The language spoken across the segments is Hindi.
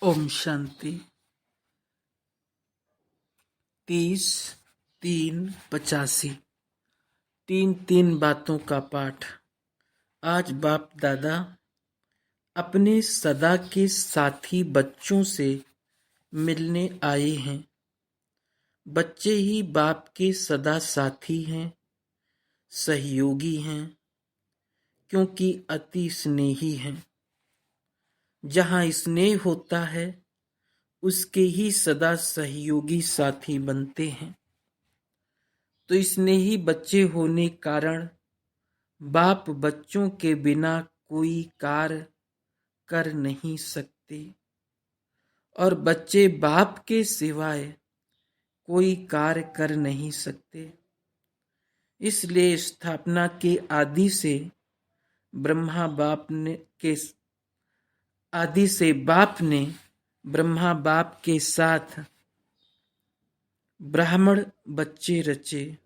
ओम शांति। 30-3-85 तीन बातों का पाठ। आज बाप दादा अपने सदा के साथी बच्चों से मिलने आए हैं। बच्चे ही बाप के सदा साथी हैं, सहयोगी हैं, क्योंकि अति स्नेही हैं। जहाँ स्नेह होता है उसके ही सदा सहयोगी साथी बनते हैं। तो स्नेही बच्चे होने कारण बाप बच्चों के बिना कोई कार्य कर नहीं सकते और बच्चे बाप के सिवाय कोई कार्य कर नहीं सकते। इसलिए स्थापना के आदि से बाप ने ब्रह्मा बाप के साथ ब्राह्मण बच्चे रचे।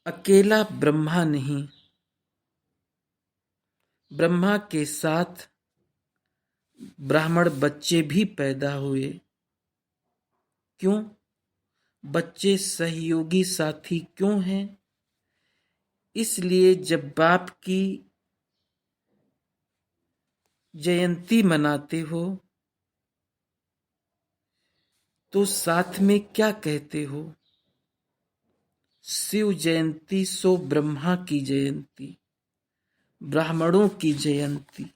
अकेला ब्रह्मा नहीं, ब्रह्मा के साथ ब्राह्मण बच्चे भी पैदा हुए। क्यों? बच्चे सहयोगी साथी क्यों हैं? इसलिए जब बाप की जयंती मनाते हो तो साथ में क्या कहते हो? शिव जयंती सो ब्रह्मा की जयंती, ब्राह्मणों की जयंती।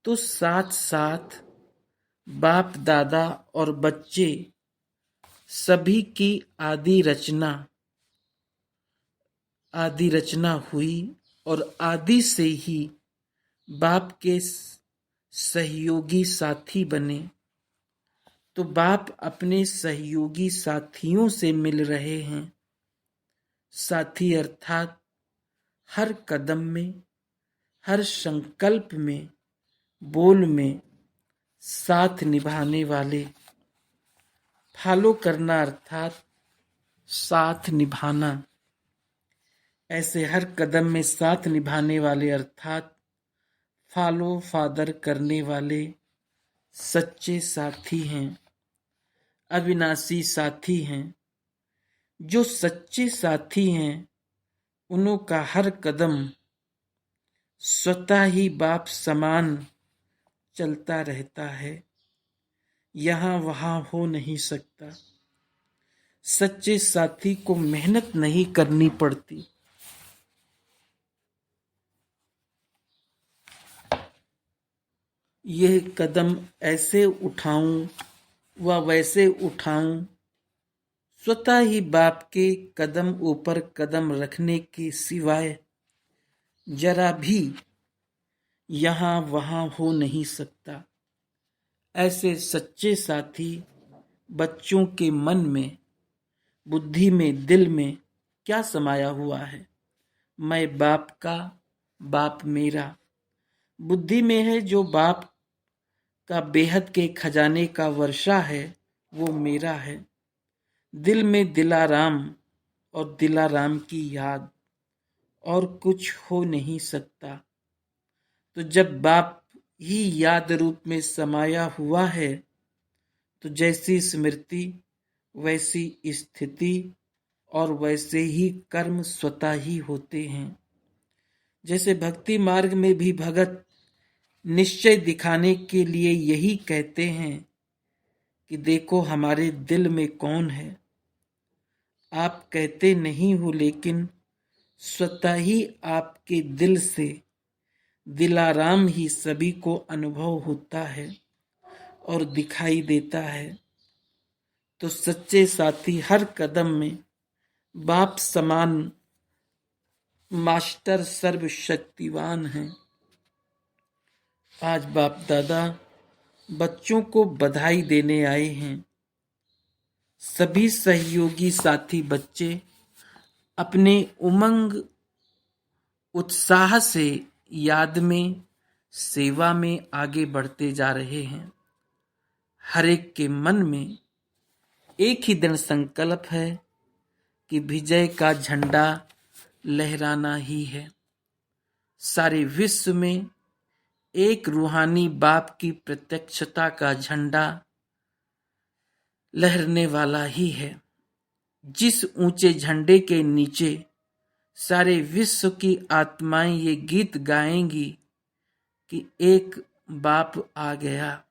तो साथ साथ बाप दादा और बच्चे सभी की आदि रचना हुई और आदि से ही बाप के सहयोगी साथी बने। तो बाप अपने सहयोगी साथियों से मिल रहे हैं। साथी अर्थात हर कदम में, हर संकल्प में, बोल में साथ निभाने वाले। फॉलो करना अर्थात साथ निभाना। ऐसे हर कदम में साथ निभाने वाले अर्थात फॉलो फादर करने वाले सच्चे साथी हैं, अविनाशी साथी हैं। जो सच्चे साथी हैं उन्हों का हर कदम स्वतः ही बाप समान चलता रहता है, यहाँ वहाँ हो नहीं सकता। सच्चे साथी को मेहनत नहीं करनी पड़ती। यह कदम ऐसे उठाऊं व वैसे उठाऊं, स्वतः ही बाप के कदम ऊपर कदम रखने के सिवाय जरा भी यहाँ वहाँ हो नहीं सकता। ऐसे सच्चे साथी बच्चों के मन में, बुद्धि में, दिल में क्या समाया हुआ है? मैं बाप का, बाप मेरा। बुद्धि में है जो बाप का बेहद के खजाने का वर्षा है, वो मेरा है। दिल में दिलाराम और दिलाराम की याद, और कुछ हो नहीं सकता। तो जब बाप ही याद रूप में समाया हुआ है तो जैसी स्मृति वैसी स्थिति और वैसे ही कर्म स्वतः ही होते हैं। जैसे भक्ति मार्ग में भी भगत निश्चय दिखाने के लिए यही कहते हैं कि देखो हमारे दिल में कौन है। आप कहते नहीं हो, लेकिन स्वतः ही आपके दिल से दिलाराम ही सभी को अनुभव होता है और दिखाई देता है। तो सच्चे साथी हर कदम में बाप समान मास्टर सर्वशक्तिवान हैं। आज बाप दादा बच्चों को बधाई देने आए हैं। सभी सहयोगी साथी बच्चे अपने उमंग उत्साह से याद में, सेवा में आगे बढ़ते जा रहे हैं। हर एक के मन में एक ही दृढ़ संकल्प है कि विजय का झंडा लहराना ही है। सारे विश्व में एक रूहानी बाप की प्रत्यक्षता का झंडा लहरने वाला ही है। जिस ऊंचे झंडे के नीचे सारे विश्व की आत्माएं ये गीत गाएंगी कि एक बाप आ गया।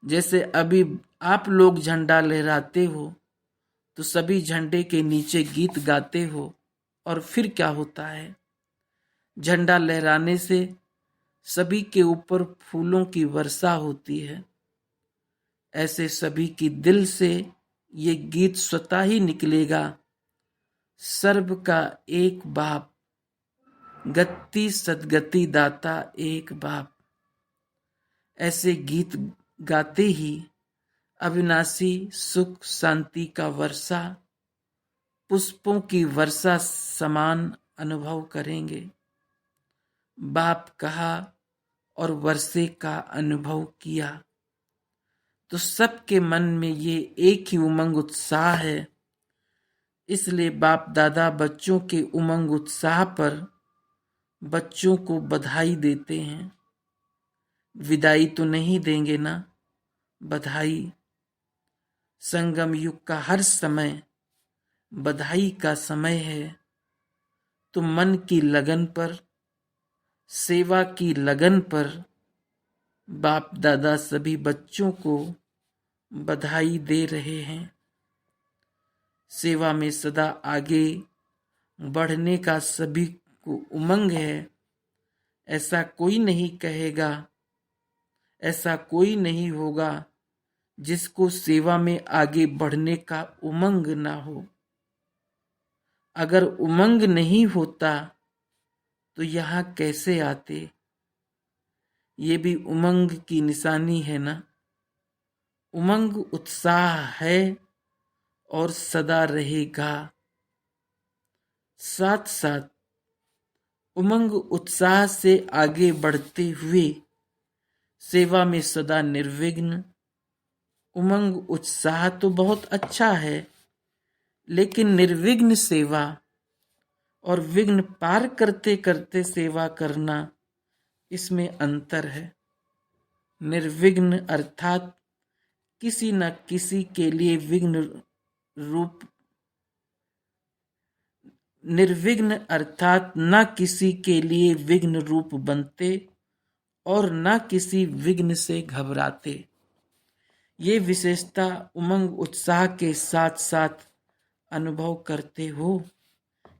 जैसे अभी आप लोग झंडा लहराते हो तो सभी झंडे के नीचे गीत गाते हो, और फिर क्या होता है? झंडा लहराने से सभी के ऊपर फूलों की वर्षा होती है। ऐसे सभी की दिल से ये गीत स्वतः ही निकलेगा, सर्व का एक बाप, गति सदगति दाता एक बाप। ऐसे गीत गाते ही अविनाशी सुख शांति का वर्षा, पुष्पों की वर्षा समान अनुभव करेंगे। बाप कहा और वर्षे का अनुभव किया तो सबके मन में ये एक ही उमंग उत्साह है। इसलिए बाप दादा बच्चों के उमंग उत्साह पर बच्चों को बधाई देते हैं। विदाई तो नहीं देंगे ना, बधाई। संगम युग का हर समय बधाई का समय है। तो मन की लगन पर, सेवा की लगन पर बाप दादा सभी बच्चों को बधाई दे रहे हैं। सेवा में सदा आगे बढ़ने का सभी को उमंग है। ऐसा कोई नहीं कहेगा, ऐसा कोई नहीं होगा जिसको सेवा में आगे बढ़ने का उमंग ना हो। अगर उमंग नहीं होता तो यहाँ कैसे आते? ये भी उमंग की निशानी है ना। उमंग उत्साह है और सदा रहेगा। साथ साथ उमंग उत्साह से आगे बढ़ते हुए सेवा में सदा निर्विघ्न। उमंग उत्साह तो बहुत अच्छा है, लेकिन निर्विघ्न सेवा और विघ्न पार करते करते सेवा करना, इसमें अंतर है। निर्विघ्न अर्थात किसी न किसी के लिए विघ्न रूप, निर्विघ्न अर्थात न किसी के लिए विघ्न रूप बनते और न किसी विघ्न से घबराते। ये विशेषता उमंग उत्साह के साथ साथ अनुभव करते हो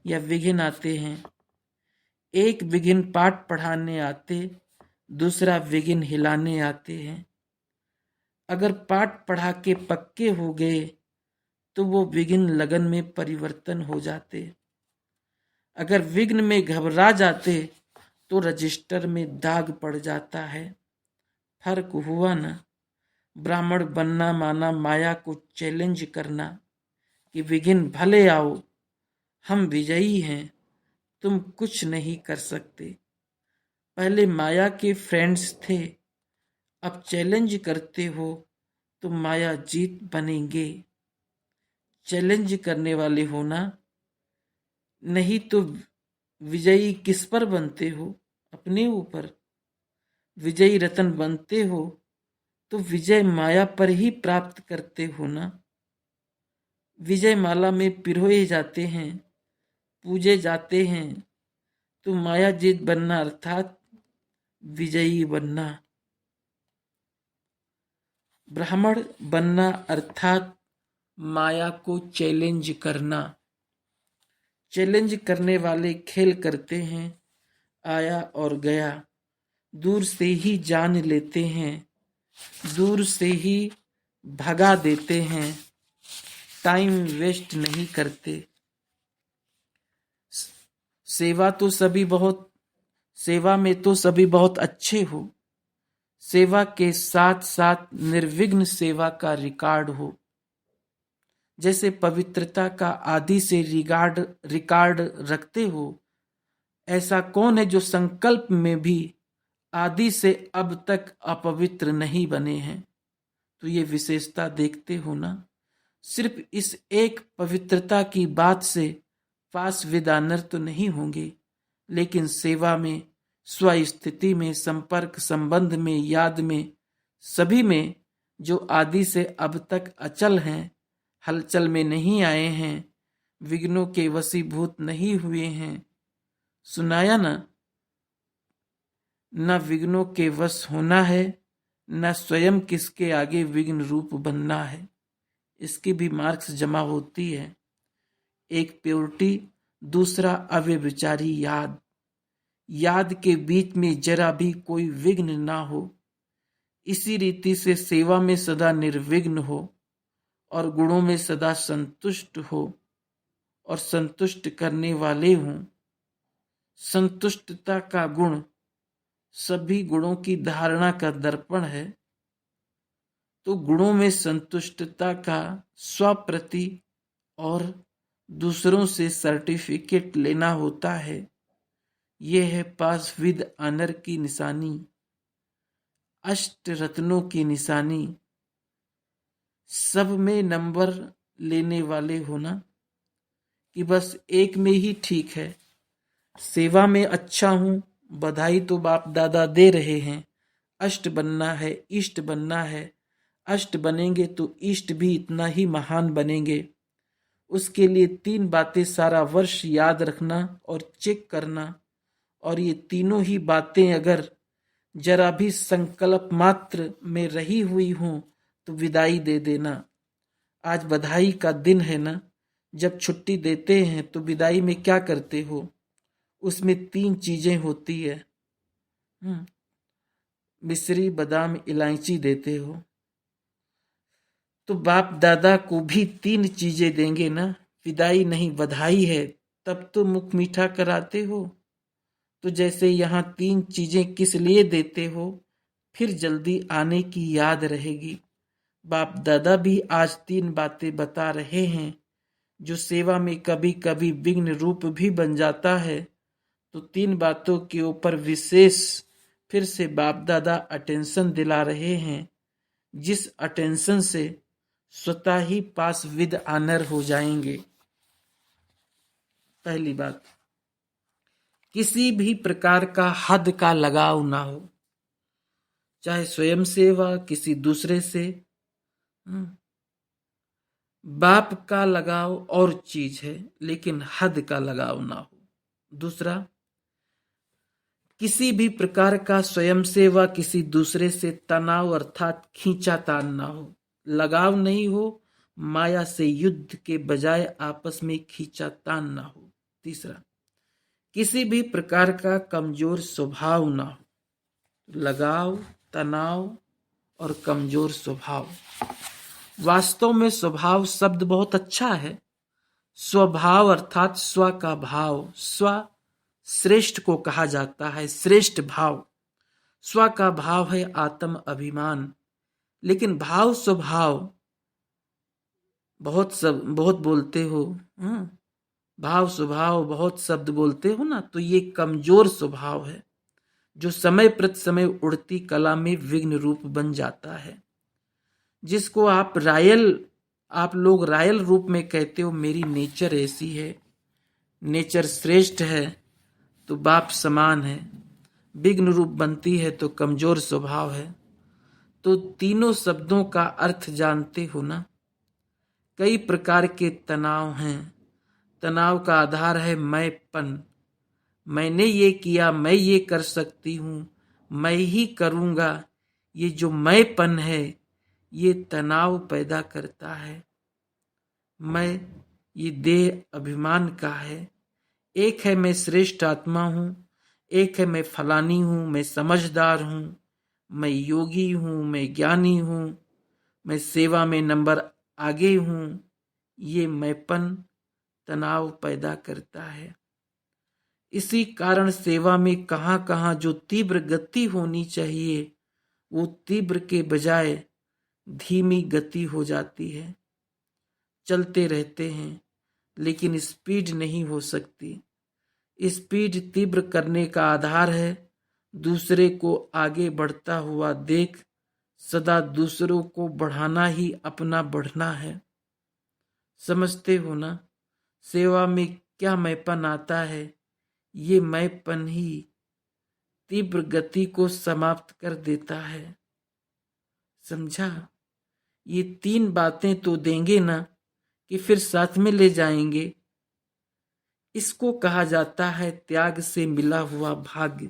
या विघ्न आते हैं। एक विघ्न पाठ पढ़ाने आते, दूसरा विघ्न हिलाने आते हैं। अगर पाठ पढ़ा के पक्के हो गए तो वो विघ्न लगन में परिवर्तन हो जाते। अगर विघ्न में घबरा जाते तो रजिस्टर में दाग पड़ जाता है। फर्क हुआ ना। ब्राह्मण बनना माना माया को चैलेंज करना कि विघ्न भले आओ, हम विजयी हैं, तुम कुछ नहीं कर सकते। पहले माया के फ्रेंड्स थे, अब चैलेंज करते हो तो माया जीत बनेंगे। चैलेंज करने वाले होना, नहीं तो विजयी किस पर बनते हो? अपने ऊपर। विजयी रतन बनते हो तो विजय माया पर ही प्राप्त करते हो ना। विजय माला में पिरोए जाते हैं, पूजे जाते हैं, तो माया जीत बनना अर्थात विजयी बनना। ब्राह्मण बनना अर्थात माया को चैलेंज करना। चैलेंज करने वाले खेल करते हैं, आया और गया, दूर से ही जान लेते हैं, दूर से ही भगा देते हैं, टाइम वेस्ट नहीं करते। सेवा में तो सभी बहुत अच्छे हो। सेवा के साथ साथ निर्विघ्न सेवा का रिकॉर्ड हो। जैसे पवित्रता का आदि से रिकॉर्ड रखते हो, ऐसा कौन है जो संकल्प में भी आदि से अब तक अपवित्र नहीं बने हैं? तो ये विशेषता देखते हो ना। सिर्फ इस एक पवित्रता की बात से पास विदानर तो नहीं होंगे, लेकिन सेवा में स्वस्थिति में, संपर्क, संबंध में, याद में, सभी में जो आदि से अब तक अचल हैं, हलचल में नहीं आए हैं, विघ्नों के वशीभूत नहीं हुए हैं। सुनाया न विघ्नों के वश होना है, न स्वयं किसके आगे विघ्न रूप बनना है। इसकी भी मार्क्स जमा होती है। एक प्योरिटी, दूसरा अव्यभिचारी याद। याद के बीच में जरा भी कोई विघ्न ना हो। इसी रीति से सेवा में सदा निर्विघ्न हो और गुणों में सदा संतुष्ट हो और संतुष्ट करने वाले हों। संतुष्टता का गुण सभी गुणों की धारणा का दर्पण है। तो गुणों में संतुष्टता का स्वप्रति और दूसरों से सर्टिफिकेट लेना होता है। यह है पास विद ऑनर की निशानी, अष्ट रत्नों की निशानी। सब में नंबर लेने वाले होना कि बस एक में ही ठीक है। सेवा में अच्छा हूं, बधाई तो बाप दादा दे रहे हैं। अष्ट बनना है, इष्ट बनना है। अष्ट बनेंगे तो इष्ट भी इतना ही महान बनेंगे। उसके लिए 3 बातें सारा वर्ष याद रखना और चेक करना। और ये तीनों ही बातें अगर जरा भी संकल्प मात्र में रही हुई हों तो विदाई दे देना। आज बधाई का दिन है ना, जब छुट्टी देते हैं तो विदाई में क्या करते हो? उसमें 3 चीजें होती है। मिश्री, बादाम, इलायची देते हो। तो बाप दादा को भी 3 चीजें देंगे ना। विदाई नहीं, बधाई है, तब तो मुख मीठा कराते हो। तो जैसे यहाँ 3 चीजें किस लिए देते हो, फिर जल्दी आने की याद रहेगी। बाप दादा भी आज 3 बातें बता रहे हैं जो सेवा में कभी कभी विघ्न रूप भी बन जाता है। तो 3 बातों के ऊपर विशेष फिर से बाप दादा अटेंशन दिला रहे हैं, जिस अटेंशन से स्वतः ही पास विद ऑनर हो जाएंगे। पहली बात, किसी भी प्रकार का हद का लगाव ना हो, चाहे स्वयं सेवा, किसी दूसरे से। बाप का लगाव और चीज है, लेकिन हद का लगाव ना हो। दूसरा, किसी भी प्रकार का स्वयं सेवा, किसी दूसरे से तनाव अर्थात खींचातान ना हो, लगाव नहीं हो, माया से युद्ध के बजाय आपस में खींचातान ना हो। तीसरा, किसी भी प्रकार का कमजोर स्वभाव ना हो, लगाव, तनाव और कमजोर स्वभाव। वास्तव में स्वभाव शब्द बहुत अच्छा है। स्वभाव अर्थात स्व का भाव, स्व श्रेष्ठ को कहा जाता है, श्रेष्ठ भाव। स्व का भाव है आत्म अभिमान। लेकिन भाव स्वभाव बहुत बोलते हो, भाव स्वभाव बहुत शब्द बोलते हो ना, तो ये कमजोर स्वभाव है जो समय प्रति समय उड़ती कला में विघ्न रूप बन जाता है। जिसको आप लोग रायल रूप में कहते हो मेरी नेचर ऐसी है, नेचर श्रेष्ठ है तो बाप समान है, विघ्न रूप बनती है तो कमजोर स्वभाव है। तो तीनों शब्दों का अर्थ जानते हो ना। कई प्रकार के तनाव हैं। तनाव का आधार है मैंपन। मैंने ये किया, मैं ये कर सकती हूं, मैं ही करूंगा। ये जो मैंपन है ये तनाव पैदा करता है। मैं ये देह अभिमान का है। एक है मैं श्रेष्ठ आत्मा हूं, एक है मैं फलानी हूं, मैं समझदार हूं, मैं योगी हूं, मैं ज्ञानी हूं, मैं सेवा में नंबर आगे हूं। ये मैंपन तनाव पैदा करता है। इसी कारण सेवा में कहां कहां जो तीव्र गति होनी चाहिए वो तीव्र के बजाय धीमी गति हो जाती है। चलते रहते हैं लेकिन स्पीड नहीं हो सकती। स्पीड तीव्र करने का आधार है दूसरे को आगे बढ़ता हुआ देख सदा दूसरों को बढ़ाना ही अपना बढ़ना है। समझते हो ना, सेवा में क्या मैंपन आता है? ये मैंपन ही तीव्र गति को समाप्त कर देता है। समझा? ये 3 बातें तो देंगे ना कि फिर साथ में ले जाएंगे। इसको कहा जाता है त्याग से मिला हुआ भाग्य।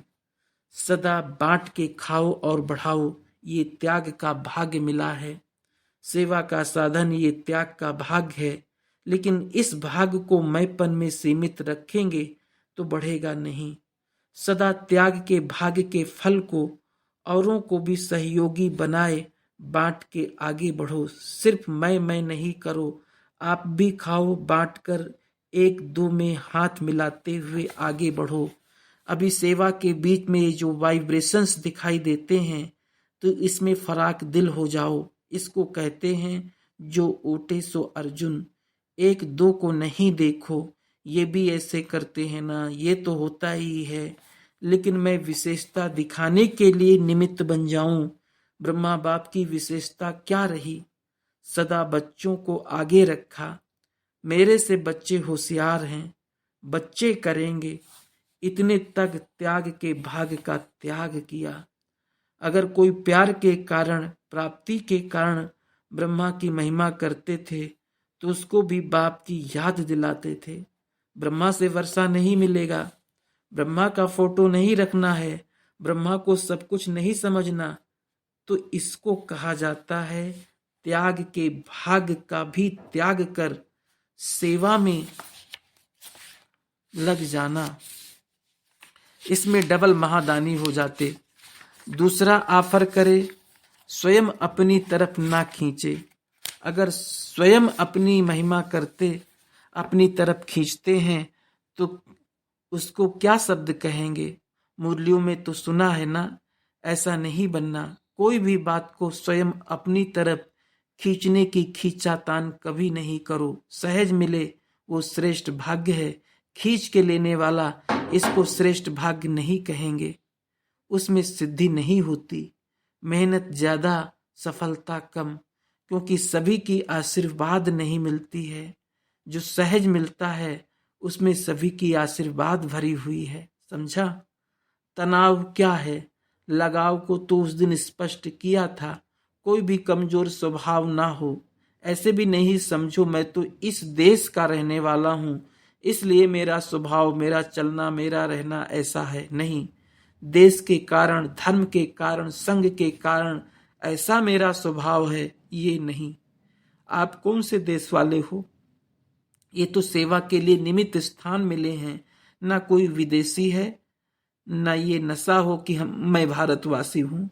सदा बांट के खाओ और बढ़ाओ, ये त्याग का भाग्य मिला है। सेवा का साधन ये त्याग का भाग्य है, लेकिन इस भाग्य को मैंपन में सीमित रखेंगे तो बढ़ेगा नहीं। सदा त्याग के भाग्य के फल को औरों को भी सहयोगी बनाए, बांट के आगे बढ़ो। सिर्फ मैं नहीं करो, आप भी खाओ बांट कर, एक दो में हाथ मिलाते हुए आगे बढ़ो। अभी सेवा के बीच में जो वाइब्रेशंस दिखाई देते हैं, तो इसमें फराक दिल हो जाओ। इसको कहते हैं जो ओटे सो अर्जुन। एक दो को नहीं देखो, ये भी ऐसे करते हैं ना, ये तो होता ही है, लेकिन मैं विशेषता दिखाने के लिए निमित्त बन जाऊं। ब्रह्मा बाप की विशेषता क्या रही? सदा बच्चों को आगे रखा। मेरे से बच्चे होशियार हैं, बच्चे करेंगे। इतने तक त्याग के भाग का त्याग किया। अगर कोई प्यार के कारण, प्राप्ति के कारण ब्रह्मा की महिमा करते थे, तो उसको भी बाप की याद दिलाते थे। ब्रह्मा से वर्षा नहीं मिलेगा, ब्रह्मा का फोटो नहीं रखना है, ब्रह्मा को सब कुछ नहीं समझना, तो इसको कहा जाता है त्याग के भाग का भी त्याग कर सेवा में लग जाना। इसमें डबल महादानी हो जाते। दूसरा ऑफर करे, स्वयं अपनी तरफ ना खींचे। अगर स्वयं अपनी महिमा करते, अपनी तरफ खींचते हैं, तो उसको क्या शब्द कहेंगे? मुरलियों में तो सुना है ना, ऐसा नहीं बनना। कोई भी बात को स्वयं अपनी तरफ खींचने की खींचातान कभी नहीं करो। सहज मिले वो श्रेष्ठ भाग्य है। खींच के लेने वाला इसको श्रेष्ठ भाग्य नहीं कहेंगे। उसमें सिद्धि नहीं होती। मेहनत ज्यादा, सफलता कम, क्योंकि सभी की आशीर्वाद नहीं मिलती है। जो सहज मिलता है उसमें सभी की आशीर्वाद भरी हुई है। समझा? तनाव क्या है? लगाव को तो उस दिन स्पष्ट किया था। कोई भी कमजोर स्वभाव ना हो। ऐसे भी नहीं समझो मैं तो इस देश का रहने वाला हूं, इसलिए मेरा स्वभाव, मेरा चलना, मेरा रहना ऐसा है। नहीं, देश के कारण, धर्म के कारण, संघ के कारण ऐसा मेरा स्वभाव है, ये नहीं। आप कौन से देश वाले हो? ये तो सेवा के लिए निमित्त स्थान मिले हैं। ना कोई विदेशी है, ना ये नशा हो कि मैं भारतवासी हूं।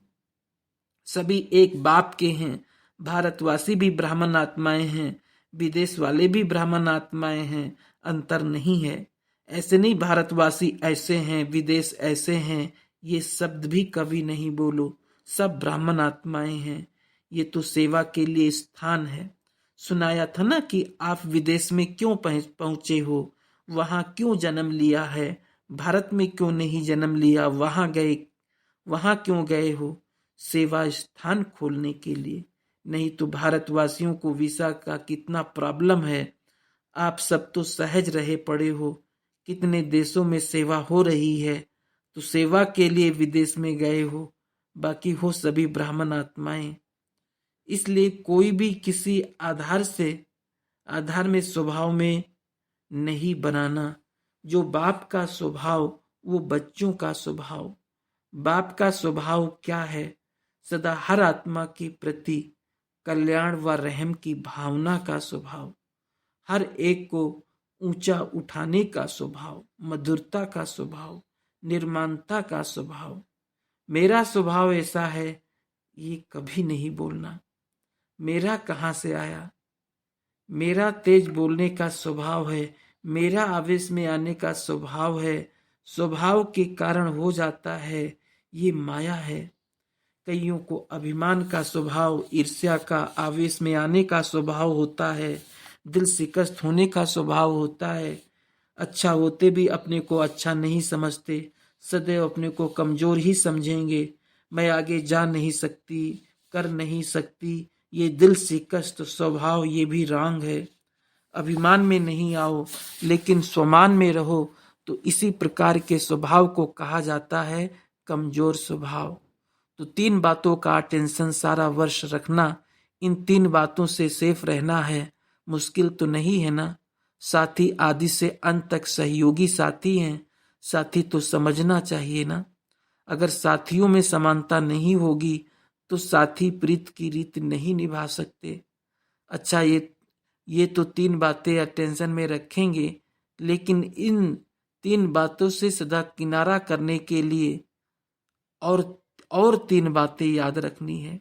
सभी एक बाप के हैं। भारतवासी भी ब्राह्मण आत्माएं हैं, विदेश वाले भी ब्राह्मण आत्माएं हैं। अंतर नहीं है। ऐसे नहीं भारतवासी ऐसे हैं, विदेश ऐसे हैं, ये शब्द भी कभी नहीं बोलो। सब ब्राह्मण आत्माएं हैं। ये तो सेवा के लिए स्थान है। सुनाया था ना कि आप विदेश में क्यों पहुंचे हो, वहां क्यों जन्म लिया है, भारत में क्यों नहीं जन्म लिया, वहां क्यों गए हो? सेवा स्थान खोलने के लिए। नहीं तो भारतवासियों को वीजा का कितना प्रॉब्लम है। आप सब तो सहज रहे पड़े हो। कितने देशों में सेवा हो रही है, तो सेवा के लिए विदेश में गए हो। बाकी हो सभी ब्राह्मण आत्माएं। इसलिए कोई भी किसी आधार में स्वभाव में नहीं बनाना। जो बाप का स्वभाव, वो बच्चों का स्वभाव। बाप का स्वभाव क्या है? सदा हर आत्मा के प्रति कल्याण व रहम की भावना का स्वभाव। हर एक को ऊंचा उठाने का स्वभाव, मधुरता का स्वभाव, निर्माणता का स्वभाव। मेरा स्वभाव ऐसा है, ये कभी नहीं बोलना। मेरा कहाँ से आया? मेरा तेज बोलने का स्वभाव है, मेरा आवेश में आने का स्वभाव है। स्वभाव के कारण हो जाता है, ये माया है। कईयों को अभिमान का स्वभाव, ईर्ष्या का, आवेश में आने का स्वभाव होता है, दिल शिकस्त होने का स्वभाव होता है। अच्छा होते भी अपने को अच्छा नहीं समझते, सदैव अपने को कमजोर ही समझेंगे। मैं आगे जा नहीं सकती, कर नहीं सकती, ये दिल शिकस्त स्वभाव, ये भी रॉन्ग है। अभिमान में नहीं आओ, लेकिन स्वमान में रहो। तो इसी प्रकार के स्वभाव को कहा जाता है कमजोर स्वभाव। तो 3 बातों का अटेंशन सारा वर्ष रखना, इन 3 बातों से सेफ रहना है, मुश्किल तो नहीं है ना। साथी आदि से अंत तक सहयोगी साथी हैं, साथी तो समझना चाहिए ना। अगर साथियों में समानता नहीं होगी तो साथी प्रीत की रीत नहीं निभा सकते। अच्छा, ये तो 3 बातें अटेंशन में रखेंगे, लेकिन इन 3 बातों से सदा किनारा करने के लिए और 3 बातें याद रखनी है।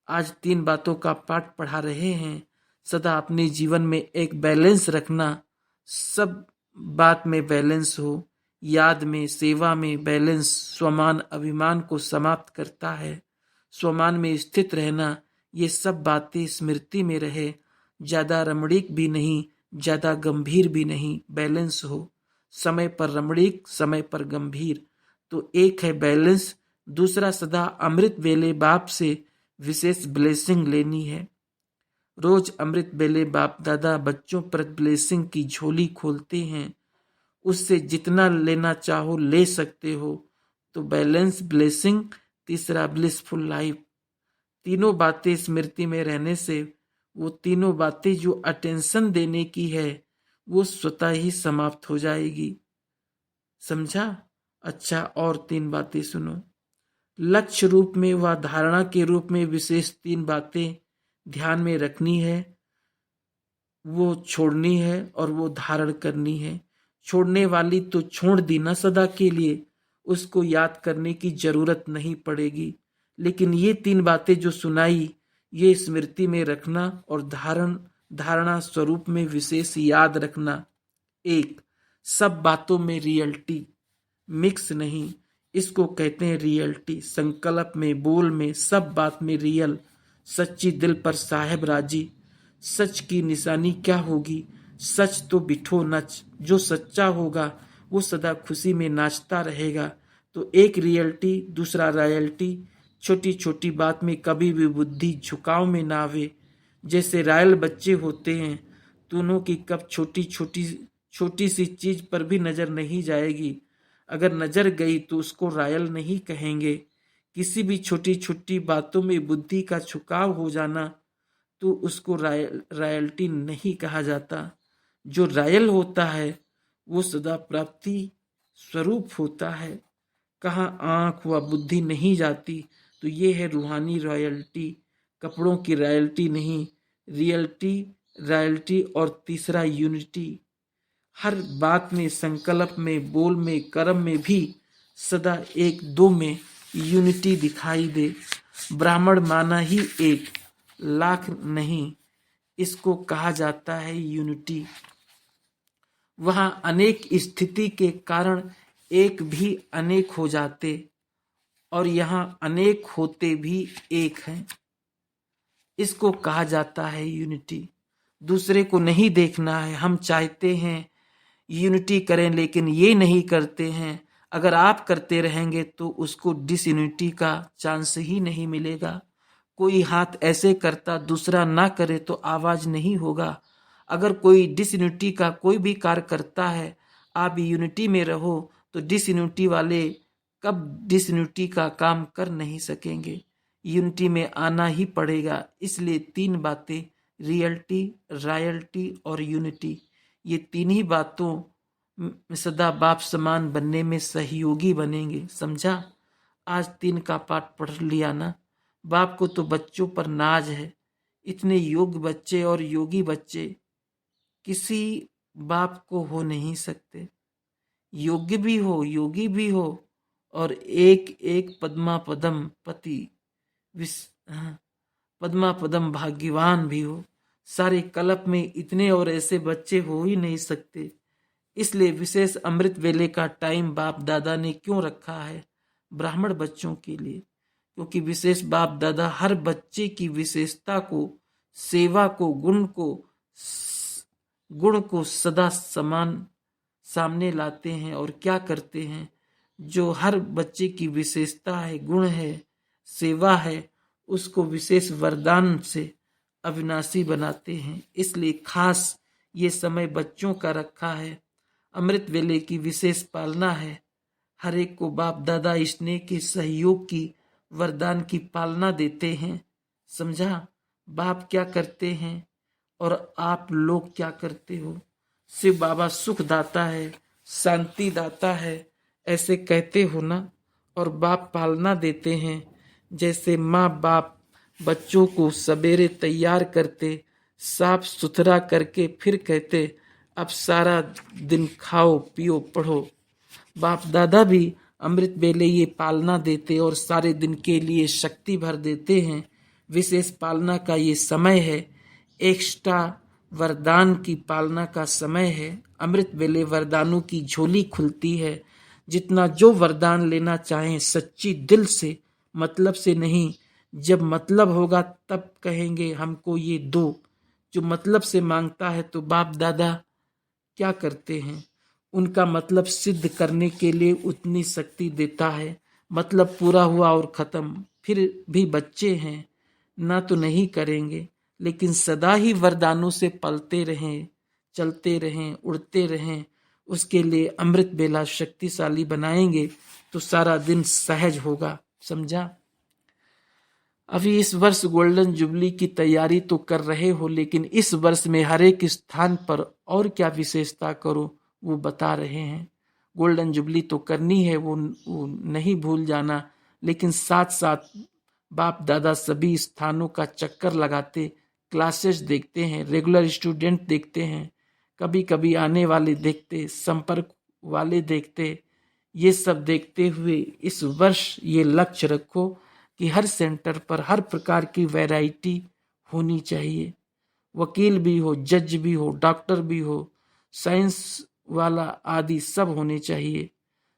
आज 3 बातों का पाठ पढ़ा रहे हैं। सदा अपने जीवन में एक बैलेंस रखना, सब बात में बैलेंस हो। याद में, सेवा में बैलेंस स्वमान अभिमान को समाप्त करता है। स्वमान में स्थित रहना, ये सब बातें स्मृति में रहे। ज्यादा रमणीक भी नहीं, ज्यादा गंभीर भी नहीं, बैलेंस हो। समय पर रमणीक, समय पर गंभीर, तो एक है बैलेंस। दूसरा, सदा अमृत वेले बाप से विशेष ब्लेसिंग लेनी है। रोज अमृत वेले बाप दादा बच्चों पर ब्लेसिंग की झोली खोलते हैं, उससे जितना लेना चाहो ले सकते हो। तो बैलेंस, ब्लेसिंग, तीसरा ब्लिसफुल लाइफ। तीनों बातें स्मृति में रहने से वो तीनों बातें जो अटेंशन देने की है वो स्वतः ही समाप्त हो जाएगी। समझा? अच्छा, और 3 बातें सुनो। लक्ष्य रूप में व धारणा के रूप में विशेष 3 बातें ध्यान में रखनी है, वो छोड़नी है और वो धारण करनी है। छोड़ने वाली तो छोड़ दी ना सदा के लिए, उसको याद करने की जरूरत नहीं पड़ेगी। लेकिन ये 3 बातें जो सुनाई, ये स्मृति में रखना और धारणा स्वरूप में विशेष याद रखना। 1, सब बातों में रियलिटी, मिक्स नहीं, इसको कहते हैं रियलिटी। संकल्प में, बोल में, सब बात में रियल। सच्ची दिल पर साहेब राजी। सच की निशानी क्या होगी? सच तो बिठो नच, जो सच्चा होगा वो सदा खुशी में नाचता रहेगा। तो एक रियलिटी, दूसरा रॉयल्टी। छोटी छोटी बात में कभी भी बुद्धि झुकाव में ना आवे। जैसे रॉयल बच्चे होते हैं, दोनों की कब छोटी सी चीज पर भी नजर नहीं जाएगी। अगर नजर गई तो उसको रॉयल नहीं कहेंगे। किसी भी छोटी छोटी बातों में बुद्धि का झुकाव हो जाना तो उसको रॉयल्टी नहीं कहा जाता। जो रॉयल होता है वो सदा प्राप्ति स्वरूप होता है, कहाँ आंख व बुद्धि नहीं जाती। तो ये है रूहानी रॉयल्टी, कपड़ों की रॉयल्टी नहीं, रियलिटी, रॉयल्टी। और तीसरा यूनिटी। हर बात में, संकल्प में, बोल में, कर्म में भी सदा 1-2 में यूनिटी दिखाई दे। ब्राह्मण माना ही 1, लाख नहीं, इसको कहा जाता है यूनिटी। वहां अनेक स्थिति के कारण एक भी अनेक हो जाते और यहाँ अनेक होते भी एक हैं, इसको कहा जाता है यूनिटी। दूसरे को नहीं देखना है। हम चाहते हैं यूनिटी करें लेकिन ये नहीं करते हैं। अगर आप करते रहेंगे तो उसको डिसयूनिटी का चांस ही नहीं मिलेगा। कोई हाथ ऐसे करता दूसरा ना करे तो आवाज नहीं होगा। अगर कोई डिसयूनिटी का कोई भी कार्य करता है, आप यूनिटी में रहो तो डिसयूनिटी वाले कब डिसयूनिटी का काम कर नहीं सकेंगे। यूनिटी में आना ही पड़ेगा। इसलिए 3 बातें, रियलिटी, रॉयल्टी और यूनिटी, ये 3 ही बातों में सदा बाप समान बनने में सहयोगी बनेंगे। समझा? आज 3 का पाठ पढ़ लिया ना। बाप को तो बच्चों पर नाज है। इतने योग्य बच्चे और योगी बच्चे किसी बाप को हो नहीं सकते। योग्य भी हो, योगी भी हो और एक एक पद्मा पदम पति पद्मा पदम भाग्यवान भी हो। सारे कल्प में इतने और ऐसे बच्चे हो ही नहीं सकते। इसलिए विशेष अमृत वेले का टाइम बाप दादा ने क्यों रखा है? ब्राह्मण बच्चों के लिए। क्योंकि विशेष बाप दादा हर बच्चे की विशेषता को, सेवा को, गुण को सदा समान सामने लाते हैं। और क्या करते हैं? जो हर बच्चे की विशेषता है, गुण है, सेवा है, उसको विशेष वरदान से अविनाशी बनाते हैं। इसलिए खास ये समय बच्चों का रखा है। अमृत वेले की विशेष पालना है। हर एक को बाप दादा स्नेह के सहयोग की वरदान की पालना देते हैं। समझा? बाप क्या करते हैं और आप लोग क्या करते हो। शिव बाबा सुख दाता है, शांति दाता है, ऐसे कहते हो ना। और बाप पालना देते हैं। जैसे माँ बाप बच्चों को सवेरे तैयार करते, साफ सुथरा करके फिर कहते अब सारा दिन खाओ पियो पढ़ो। बाप दादा भी अमृत वेले ये पालना देते और सारे दिन के लिए शक्ति भर देते हैं। विशेष पालना का ये समय है, एक्स्ट्रा वरदान की पालना का समय है। अमृत वेले वरदानों की झोली खुलती है। जितना जो वरदान लेना चाहें सच्ची दिल से, मतलब से नहीं। जब मतलब होगा तब कहेंगे हमको ये दो। जो मतलब से मांगता है तो बाप दादा क्या करते हैं, उनका मतलब सिद्ध करने के लिए उतनी शक्ति देता है। मतलब पूरा हुआ और खत्म। फिर भी बच्चे हैं ना तो नहीं करेंगे, लेकिन सदा ही वरदानों से पलते रहें, चलते रहें, उड़ते रहें। उसके लिए अमृत बेला शक्तिशाली बनाएंगे तो सारा दिन सहज होगा। समझा? अभी इस वर्ष गोल्डन जुबली की तैयारी तो कर रहे हो, लेकिन इस वर्ष में हर एक स्थान पर और क्या विशेषता करो वो बता रहे हैं। गोल्डन जुबली तो करनी है, वो नहीं भूल जाना। लेकिन साथ साथ बाप दादा सभी स्थानों का चक्कर लगाते, क्लासेस देखते हैं, रेगुलर स्टूडेंट देखते हैं, कभी कभी आने वाले देखते, संपर्क वाले देखते। ये सब देखते हुए इस वर्ष ये लक्ष्य रखो कि हर सेंटर पर हर प्रकार की वैरायटी होनी चाहिए। वकील भी हो, जज भी हो, डॉक्टर भी हो, साइंस वाला आदि सब होने चाहिए।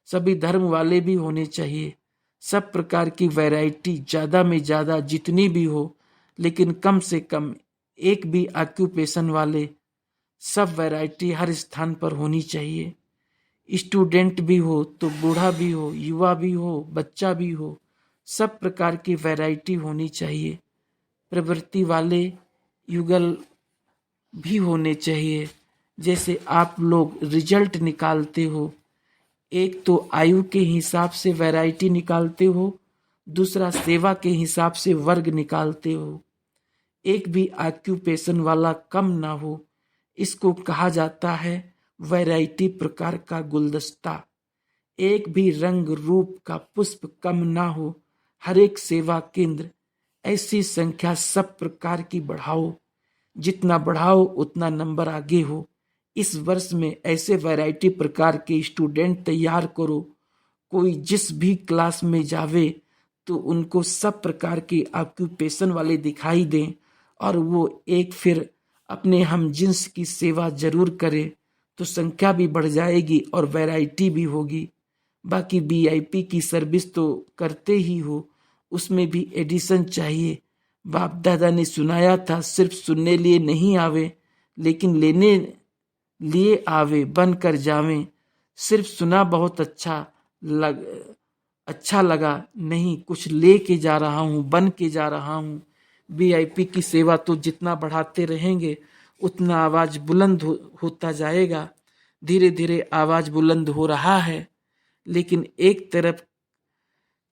सभी धर्म वाले भी होने चाहिए। सब प्रकार की वैरायटी ज़्यादा में ज़्यादा जितनी भी हो, लेकिन कम से कम एक भी ऑक्यूपेशन वाले सब वैरायटी हर स्थान पर होनी चाहिए। स्टूडेंट भी हो तो बूढ़ा भी हो, युवा भी हो, बच्चा भी हो, सब प्रकार की वैरायटी होनी चाहिए। प्रवृत्ति वाले युगल भी होने चाहिए। जैसे आप लोग रिजल्ट निकालते हो, एक तो आयु के हिसाब से वैरायटी निकालते हो, दूसरा सेवा के हिसाब से वर्ग निकालते हो। एक भी ऑक्यूपेशन वाला कम ना हो, इसको कहा जाता है वैरायटी प्रकार का गुलदस्ता। एक भी रंग रूप का पुष्प कम ना हो, हर एक सेवा केंद्र। ऐसी संख्या सब प्रकार की बढ़ाओ, जितना बढ़ाओ उतना नंबर आगे हो। इस वर्ष में ऐसे वैरायटी प्रकार के स्टूडेंट तैयार करो, कोई जिस भी क्लास में जावे तो उनको सब प्रकार के ऑक्यूपेशन वाले दिखाई दें और वो एक फिर अपने हम जिन्स की सेवा जरूर करे, तो संख्या भी बढ़ जाएगी और वैरायटी भी होगी। बाकी वीआईपी की सर्विस तो करते ही हो, उसमें भी एडिशन चाहिए। बाप दादा ने सुनाया था सिर्फ सुनने लिए नहीं आवे, लेकिन लेने लिए आवे, बन कर जावे। सिर्फ सुना बहुत अच्छा लगा नहीं, कुछ ले के जा रहा हूँ, बन के जा रहा हूँ। वीआईपी की सेवा तो जितना बढ़ाते रहेंगे उतना आवाज बुलंद होता जाएगा। धीरे धीरे आवाज बुलंद हो रहा है, लेकिन एक तरफ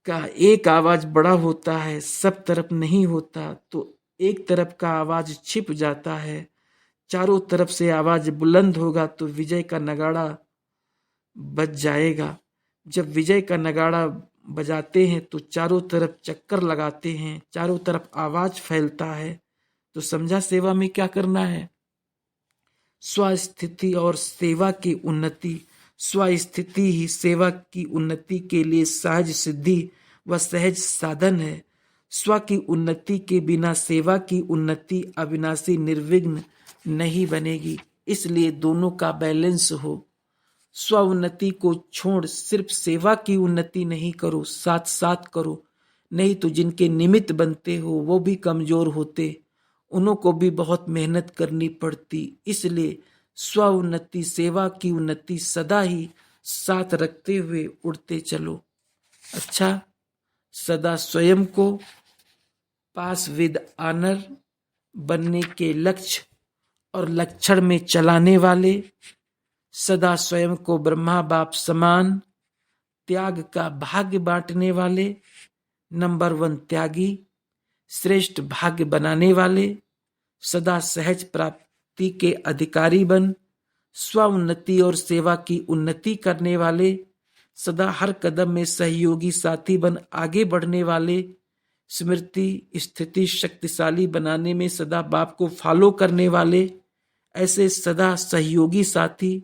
का एक आवाज बड़ा होता है, सब तरफ नहीं होता, तो एक तरफ का आवाज छिप जाता है। चारों तरफ से आवाज बुलंद होगा तो विजय का नगाड़ा बज जाएगा। जब विजय का नगाड़ा बजाते हैं तो चारों तरफ चक्कर लगाते हैं, चारों तरफ आवाज फैलता है। तो समझा सेवा में क्या करना है? स्वस्थिति और सेवा की उन्नति। स्वस्थिति ही सेवा की उन्नति के लिए सहज सिद्धि व सहज साधन है। स्व की उन्नति के बिना सेवा की उन्नति अविनाशी निर्विघ्न नहीं बनेगी। इसलिए दोनों का बैलेंस हो। स्व उन्नति को छोड़ सिर्फ सेवा की उन्नति नहीं करो, साथ साथ करो, नहीं तो जिनके निमित्त बनते हो वो भी कमजोर होते, उनको भी बहुत मेहनत करनी पड़ती। इसलिए स्व उन्नति सेवा की उन्नति सदा ही साथ रखते हुए उड़ते चलो। अच्छा, सदा स्वयं को पास विद ऑनर बनने के लक्ष्य और लक्षण में चलाने वाले, सदा स्वयं को ब्रह्मा बाप समान त्याग का भाग्य बांटने वाले, नंबर 1 त्यागी, श्रेष्ठ भाग्य बनाने वाले, सदा सहज प्राप्ति के अधिकारी बन, स्व उन्नति और सेवा की उन्नति करने वाले, सदा हर कदम में सहयोगी साथी बन आगे बढ़ने वाले, स्मृति स्थिति शक्तिशाली बनाने में सदा बाप को फॉलो करने वाले, ऐसे सदा सहयोगी साथी,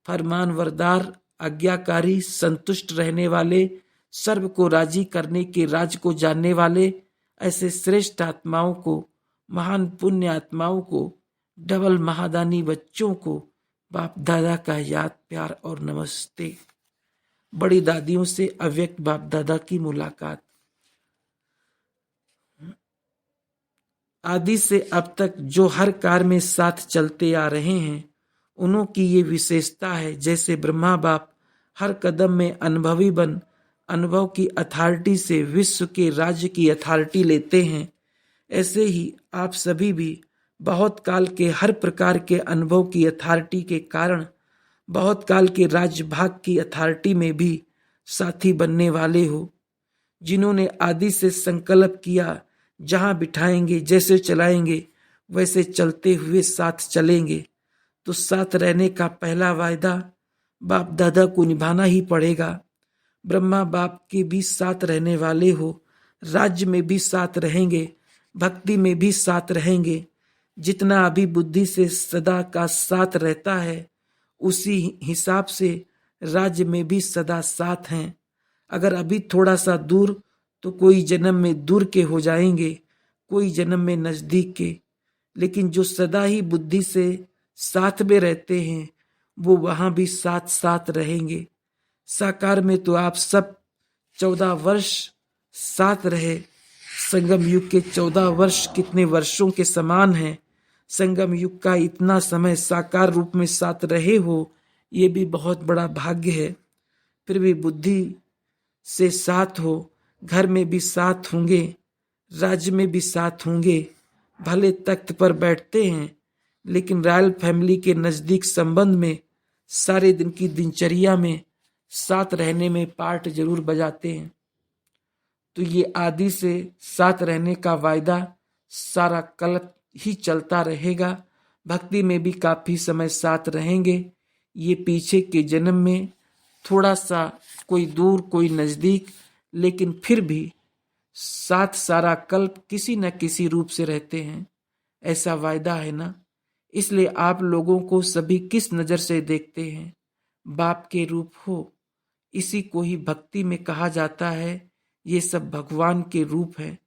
फरमानबरदार, आज्ञाकारी, संतुष्ट रहने वाले, सर्व को राजी करने के राज को जानने वाले, ऐसे श्रेष्ठ आत्माओं को, महान पुण्य आत्माओं को, डबल महादानी बच्चों को बाप दादा का याद, प्यार और नमस्ते। बड़ी दादियों से अव्यक्त बाप दादा की मुलाकात। आदि से अब तक जो हर कार्य में साथ चलते आ रहे हैं, उन्हों की ये विशेषता है। जैसे ब्रह्मा बाप हर कदम में अनुभवी बन अनुभव की अथॉरिटी से विश्व के राज्य की अथॉरिटी लेते हैं, ऐसे ही आप सभी भी बहुत काल के हर प्रकार के अनुभव की अथॉरिटी के कारण बहुत काल के राज्य भाग की अथॉरिटी में भी साथी बनने वाले हो, जिन्होंने आदि से संकल्प किया जहां बिठाएंगे, जैसे चलाएंगे वैसे चलते हुए साथ चलेंगे। तो साथ रहने का पहला वायदा बाप दादा को निभाना ही पड़ेगा। ब्रह्मा बाप के भी साथ रहने वाले हो, राज्य में भी साथ रहेंगे, भक्ति में भी साथ रहेंगे। जितना अभी बुद्धि से सदा का साथ रहता है, उसी हिसाब से राज्य में भी सदा साथ हैं। अगर अभी थोड़ा सा दूर, तो कोई जन्म में दूर के हो जाएंगे, कोई जन्म में नजदीक के। लेकिन जो सदा ही बुद्धि से साथ में रहते हैं, वो वहां भी साथ साथ रहेंगे। साकार में तो आप सब 14 वर्ष साथ रहे। संगम युग के 14 वर्ष कितने वर्षों के समान हैं। संगम युग का इतना समय साकार रूप में साथ रहे हो, ये भी बहुत बड़ा भाग्य है। फिर भी बुद्धि से साथ हो, घर में भी साथ होंगे, राज्य में भी साथ होंगे। भले तख्त पर बैठते हैं, लेकिन रॉयल फैमिली के नजदीक संबंध में सारे दिन की दिनचर्या में साथ रहने में पार्ट जरूर बजाते हैं। तो ये आदि से साथ रहने का वायदा सारा कल्प ही चलता रहेगा। भक्ति में भी काफी समय साथ रहेंगे। ये पीछे के जन्म में थोड़ा सा कोई दूर कोई नजदीक, लेकिन फिर भी साथ सारा कल्प किसी न किसी रूप से रहते हैं। ऐसा वायदा है ना। इसलिए आप लोगों को सभी किस नजर से देखते हैं? बाप के रूप हो, इसी को ही भक्ति में कहा जाता है ये सब भगवान के रूप है।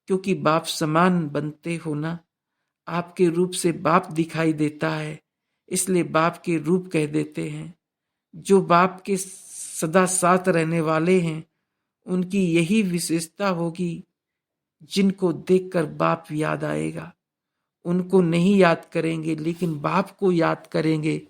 क्योंकि बाप समान बनते हो ना, आपके रूप से बाप दिखाई देता है, इसलिए बाप के रूप कह देते हैं। जो बाप के सदा साथ रहने वाले हैं, उनकी यही विशेषता होगी, जिनको देखकर बाप याद आएगा। उनको नहीं याद करेंगे, लेकिन बाप को याद करेंगे।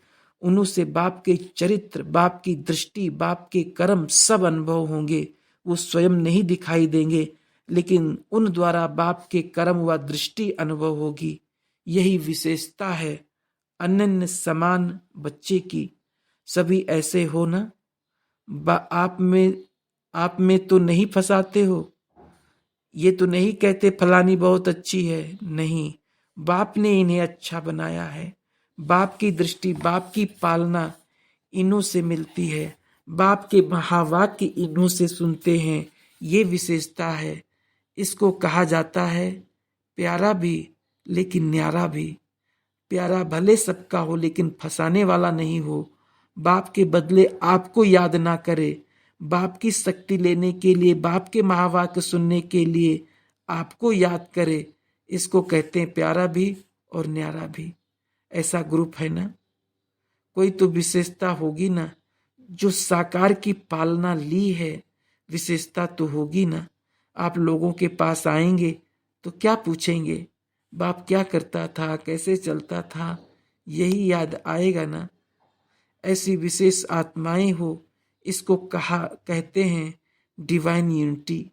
उन्हों से बाप के चरित्र, बाप की दृष्टि, बाप के कर्म सब अनुभव होंगे। वो स्वयं नहीं दिखाई देंगे, लेकिन उन द्वारा बाप के कर्म व दृष्टि अनुभव होगी। यही विशेषता है अनन्य समान बच्चे की। सभी ऐसे हो ना। आप में तो नहीं फंसाते हो। ये तो नहीं कहते फलानी बहुत अच्छी है, नहीं, बाप ने इन्हें अच्छा बनाया है। बाप की दृष्टि, बाप की पालना इन्हों से मिलती है। बाप के महावाक्य इन्हों से सुनते हैं। ये विशेषता है। इसको कहा जाता है प्यारा भी लेकिन न्यारा भी। प्यारा भले सबका हो, लेकिन फंसाने वाला नहीं हो। बाप के बदले आपको याद ना करे, बाप की शक्ति लेने के लिए, बाप के महावाक्य सुनने के लिए आपको याद करे, इसको कहते हैं प्यारा भी और न्यारा भी। ऐसा ग्रुप है ना। कोई तो विशेषता होगी ना। जो साकार की पालना ली है, विशेषता तो होगी ना। आप लोगों के पास आएंगे तो क्या पूछेंगे? बाप क्या करता था, कैसे चलता था, यही याद आएगा ना। ऐसी विशेष आत्माएं हो, इसको कहते हैं डिवाइन यूनिटी।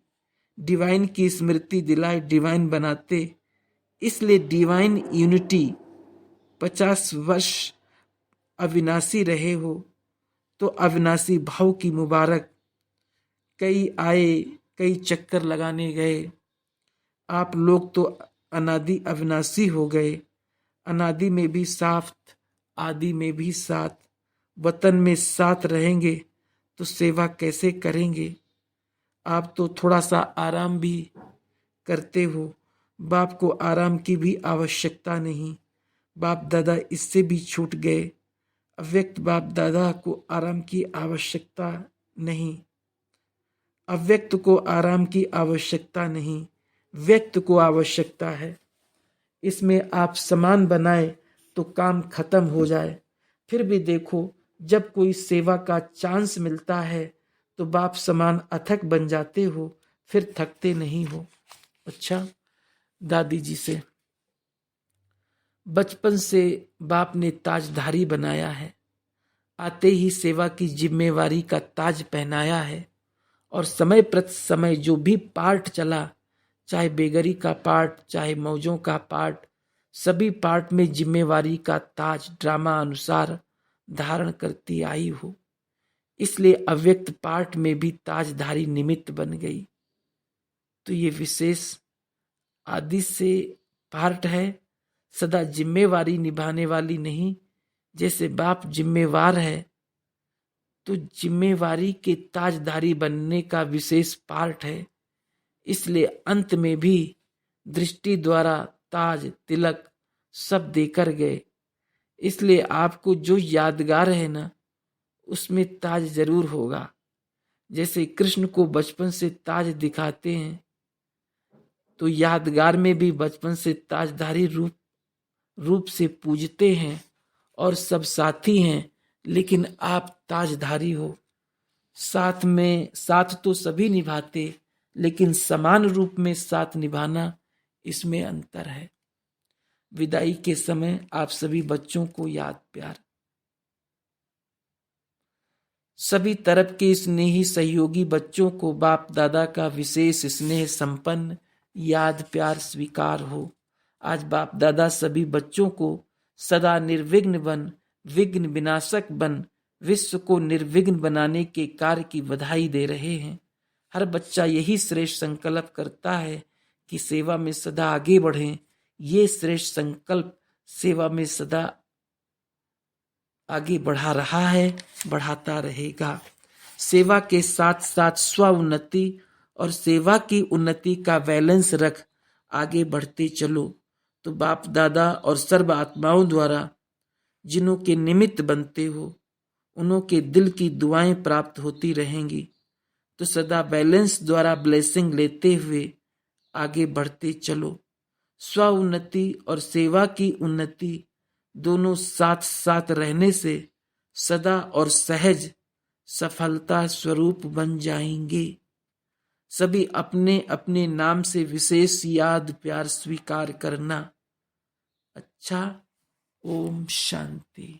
डिवाइन की स्मृति दिलाए डिवाइन बनाते, इसलिए डिवाइन यूनिटी। 50 वर्ष अविनाशी रहे हो तो अविनाशी भाव की मुबारक। कई आए, कई चक्कर लगाने गए। आप लोग तो अनादि अविनाशी हो गए। अनादि में भी साथ, आदि में भी साथ। वतन में साथ रहेंगे तो सेवा कैसे करेंगे? आप तो थोड़ा सा आराम भी करते हो। बाप को आराम की भी आवश्यकता नहीं। बाप दादा इससे भी छूट गए। अव्यक्त बाप दादा को आराम की आवश्यकता नहीं। अव्यक्त को आराम की आवश्यकता नहीं, व्यक्त को आवश्यकता है। इसमें आप समान बनाए तो काम खत्म हो जाए। फिर भी देखो, जब कोई सेवा का चांस मिलता है तो बाप समान अथक बन जाते हो, फिर थकते नहीं हो। अच्छा, दादी जी से बचपन से बाप ने ताजधारी बनाया है। आते ही सेवा की जिम्मेवारी का ताज पहनाया है और समय प्रति समय जो भी पार्ट चला, चाहे बेगरी का पार्ट, चाहे मौजों का पार्ट, सभी पार्ट में जिम्मेवारी का ताज ड्रामा अनुसार धारण करती आई हो। इसलिए अव्यक्त पार्ट में भी ताजधारी निमित्त बन गई। तो ये विशेष आदि से पार्ट है, सदा जिम्मेवारी निभाने वाली नहीं। जैसे बाप जिम्मेवार है तो जिम्मेवारी के ताजधारी बनने का विशेष पार्ट है। इसलिए अंत में भी दृष्टि द्वारा ताज तिलक सब देकर गए। इसलिए आपको जो यादगार है ना, उसमें ताज जरूर होगा। जैसे कृष्ण को बचपन से ताज दिखाते हैं तो यादगार में भी बचपन से ताजधारी रूप से पूजते हैं और सब साथी हैं, लेकिन आप ताजधारी हो। साथ तो सभी निभाते, लेकिन समान रूप में साथ निभाना, इसमें अंतर है। विदाई के समय आप सभी बच्चों को याद प्यार। सभी तरफ के स्नेही सहयोगी बच्चों को बाप दादा का विशेष स्नेह संपन्न याद प्यार स्वीकार हो। आज बाप दादा सभी बच्चों को सदा निर्विघ्न बन, विघ्न विनाशक बन, विश्व को निर्विघ्न बनाने के कार्य की बधाई दे रहे हैं। हर बच्चा यही श्रेष्ठ संकल्प करता है कि सेवा में सदा आगे बढ़ें। ये श्रेष्ठ संकल्प सेवा में सदा आगे बढ़ा रहा है, बढ़ाता रहेगा। सेवा के साथ साथ स्व उन्नति और सेवा की उन्नति का बैलेंस रख आगे बढ़ते चलो, तो बाप दादा और सर्व आत्माओं द्वारा जिन्हों के निमित्त बनते हो, उन्हों के दिल की दुआएं प्राप्त होती रहेंगी। तो सदा बैलेंस द्वारा ब्लेसिंग लेते हुए आगे बढ़ते चलो। स्व उन्नति और सेवा की उन्नति दोनों साथ साथ रहने से सदा और सहज सफलता स्वरूप बन जाएंगे। सभी अपने अपने नाम से विशेष याद प्यार स्वीकार करना। अच्छा, ओम शांति।